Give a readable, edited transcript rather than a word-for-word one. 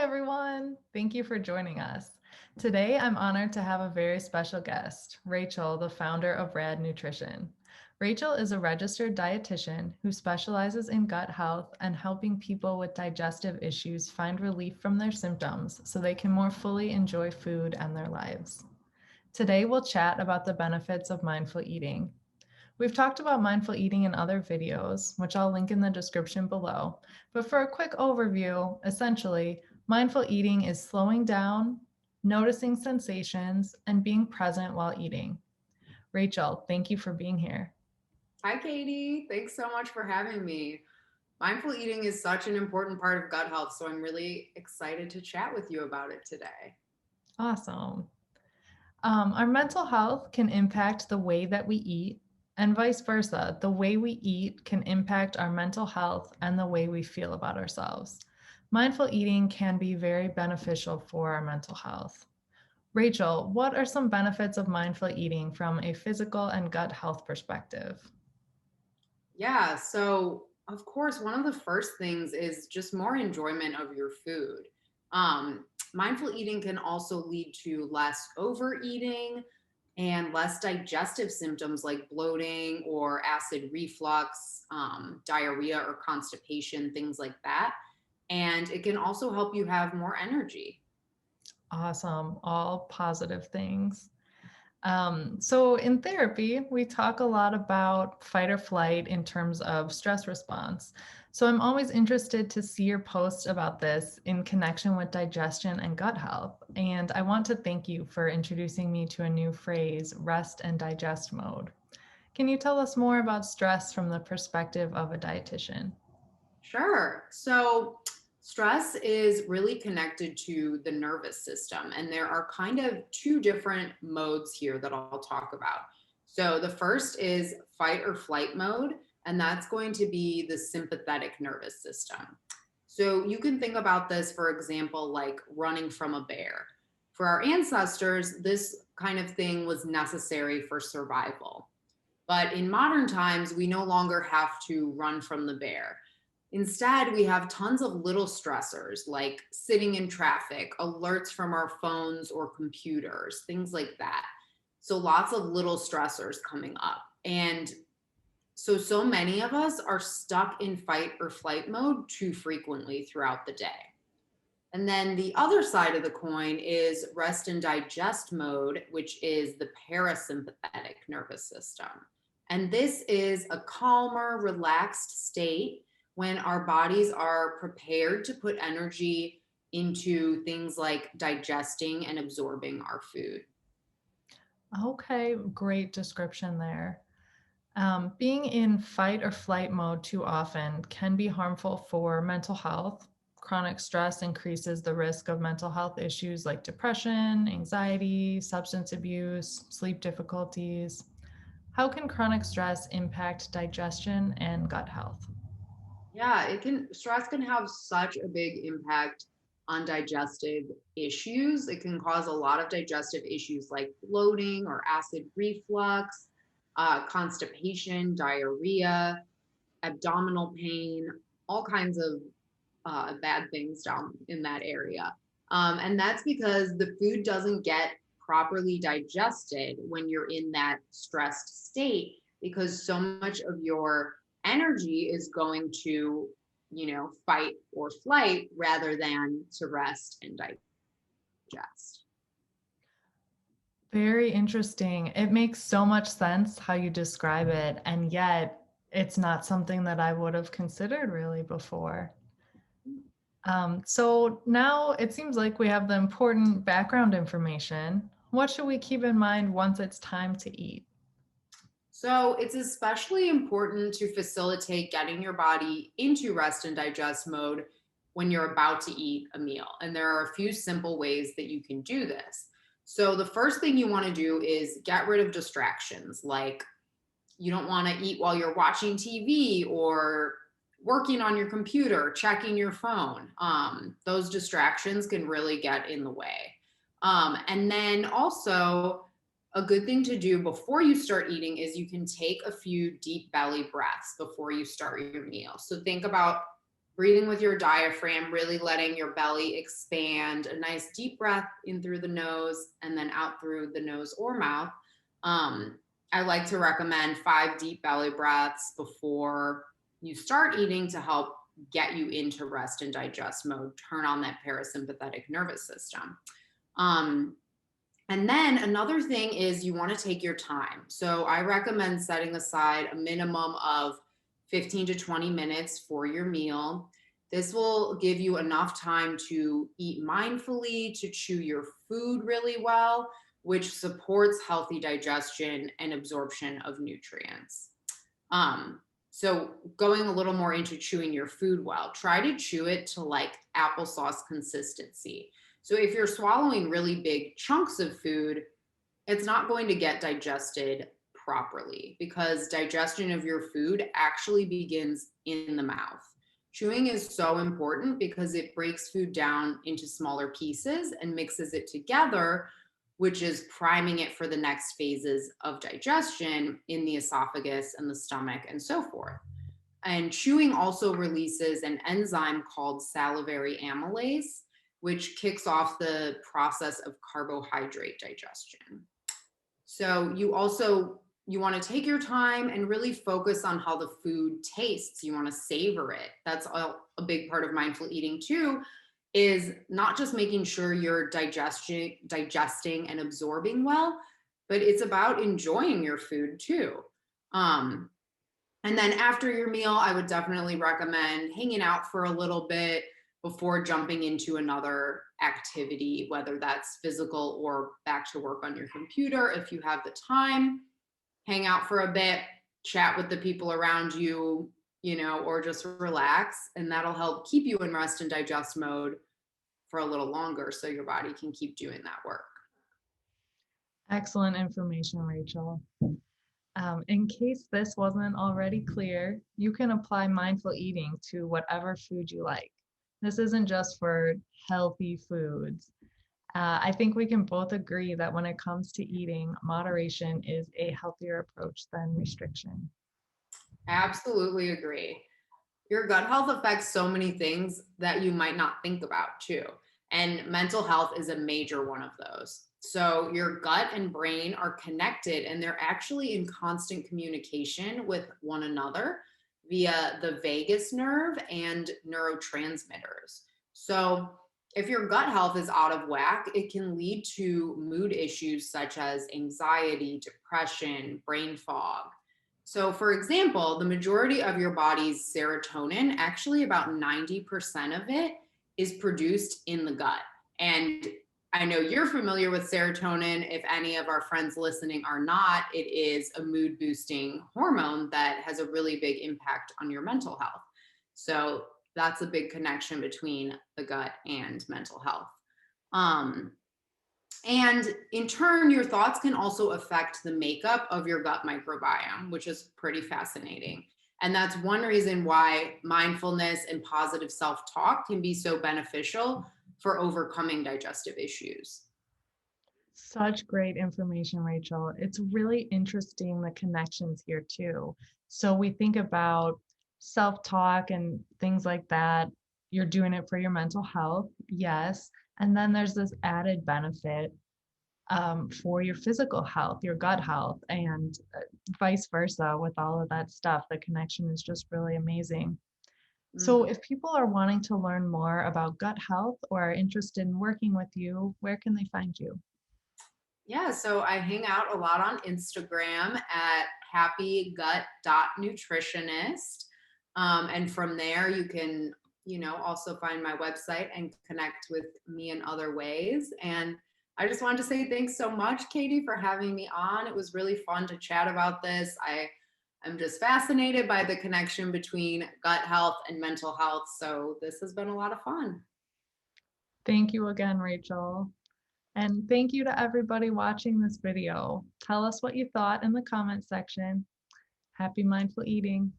everyone. Thank you for joining us. Today, I'm honored to have a very special guest, Rachel, the founder of Rad Nutrition. Rachel is a registered dietitian who specializes in gut health and helping people with digestive issues find relief from their symptoms so they can more fully enjoy food and their lives. Today, we'll chat about the benefits of mindful eating. We've talked about mindful eating in other videos, which I'll link in the description below. But for a quick overview, essentially, mindful eating is slowing down, noticing sensations, and being present while eating. Rachel, thank you for being here. Hi, Katie. Thanks so much for having me. Mindful eating is such an important part of gut health, so I'm really excited to chat with you about it today. Awesome. Our mental health can impact the way that we eat, and vice versa. The way we eat can impact our mental health and the way we feel about ourselves. Mindful eating can be very beneficial for our mental health. Rachel, what are some benefits of mindful eating from a physical and gut health perspective? Yeah, so of course, one of the first things is just more enjoyment of your food. Mindful eating can also lead to less overeating and less digestive symptoms like bloating or acid reflux, diarrhea or constipation, things like that. And it can also help you have more energy. Awesome. All positive things. So, in therapy, we talk a lot about fight or flight in terms of stress response. So, I'm always interested to see your posts about this in connection with digestion and gut health. And I want to thank you for introducing me to a new phrase, rest and digest mode. Can you tell us more about stress from the perspective of a dietitian? Sure. So, stress is really connected to the nervous system, and there are kind of two different modes here that I'll talk about. So, the first is fight or flight mode, and that's going to be the sympathetic nervous system. So, you can think about this, for example, like running from a bear. For our ancestors, this kind of thing was necessary for survival. But in modern times, we no longer have to run from the bear. Instead, we have tons of little stressors like sitting in traffic, alerts from our phones or computers, things like that. So, lots of little stressors coming up. And so many of us are stuck in fight or flight mode too frequently throughout the day. And then the other side of the coin is rest and digest mode, which is the parasympathetic nervous system. And this is a calmer, relaxed state when our bodies are prepared to put energy into things like digesting and absorbing our food. Okay, great description there. Being in fight or flight mode too often can be harmful for mental health. Chronic stress increases the risk of mental health issues like depression, anxiety, substance abuse, sleep difficulties. How can chronic stress impact digestion and gut health? Yeah, stress can have such a big impact on digestive issues. It can cause a lot of digestive issues like bloating or acid reflux, constipation, diarrhea, abdominal pain, all kinds of bad things down in that area. And that's because the food doesn't get properly digested when you're in that stressed state, because so much of your energy is going to, fight or flight rather than to rest and digest. Very interesting. It makes so much sense how you describe it, and yet it's not something that I would have considered really before. So now it seems like we have the important background information. What should we keep in mind once it's time to eat? So it's especially important to facilitate getting your body into rest and digest mode when you're about to eat a meal. And there are a few simple ways that you can do this. So the first thing you want to do is get rid of distractions, like you don't want to eat while you're watching TV or working on your computer, checking your phone. Those distractions can really get in the way. And then also, a good thing to do before you start eating is you can take a few deep belly breaths before you start your meal. So think about breathing with your diaphragm, really letting your belly expand, a nice deep breath in through the nose and then out through the nose or mouth. I like to recommend 5 deep belly breaths before you start eating to help get you into rest and digest mode, turn on that parasympathetic nervous system. And then another thing is you want to take your time. So I recommend setting aside a minimum of 15 to 20 minutes for your meal. This will give you enough time to eat mindfully, to chew your food really well, which supports healthy digestion and absorption of nutrients. So going a little more into chewing your food well, try to chew it to like applesauce consistency. So if you're swallowing really big chunks of food, it's not going to get digested properly because digestion of your food actually begins in the mouth. Chewing is so important because it breaks food down into smaller pieces and mixes it together, which is priming it for the next phases of digestion in the esophagus and the stomach and so forth. And chewing also releases an enzyme called salivary amylase, which kicks off the process of carbohydrate digestion. So you want to take your time and really focus on how the food tastes. You want to savor it. That's a big part of mindful eating too, is not just making sure you're digesting and absorbing well, but it's about enjoying your food too. And then after your meal, I would definitely recommend hanging out for a little bit before jumping into another activity, whether that's physical or back to work on your computer. If you have the time, hang out for a bit, chat with the people around you, or just relax. And that'll help keep you in rest and digest mode for a little longer so your body can keep doing that work. Excellent information, Rachel. In case this wasn't already clear, you can apply mindful eating to whatever food you like. This isn't just for healthy foods. I think we can both agree that when it comes to eating, moderation is a healthier approach than restriction. Absolutely agree. Your gut health affects so many things that you might not think about too. And mental health is a major one of those. So your gut and brain are connected and they're actually in constant communication with one another via the vagus nerve and neurotransmitters. So if your gut health is out of whack, it can lead to mood issues such as anxiety, depression, brain fog. So, for example, the majority of your body's serotonin, actually about 90% of it, is produced in the gut. And I know you're familiar with serotonin. If any of our friends listening are not, it is a mood boosting hormone that has a really big impact on your mental health. So, that's a big connection between the gut and mental health. And in turn, your thoughts can also affect the makeup of your gut microbiome, which is pretty fascinating. And that's one reason why mindfulness and positive self talk can be so beneficial for overcoming digestive issues. Such great information, Rachel. It's really interesting the connections here too. So we think about self-talk and things like that. You're doing it for your mental health, yes. And then there's this added benefit for your physical health, your gut health, and vice versa with all of that stuff. The connection is just really amazing. So if people are wanting to learn more about gut health or are interested in working with you, where can they find you? Yeah, so I hang out a lot on Instagram at happygut.nutritionist. And from there, you can, also find my website and connect with me in other ways. And I just wanted to say thanks so much, Katie, for having me on. It was really fun to chat about this. I'm just fascinated by the connection between gut health and mental health. So this has been a lot of fun. Thank you again, Rachel. And thank you to everybody watching this video. Tell us what you thought in the comment section. Happy mindful eating.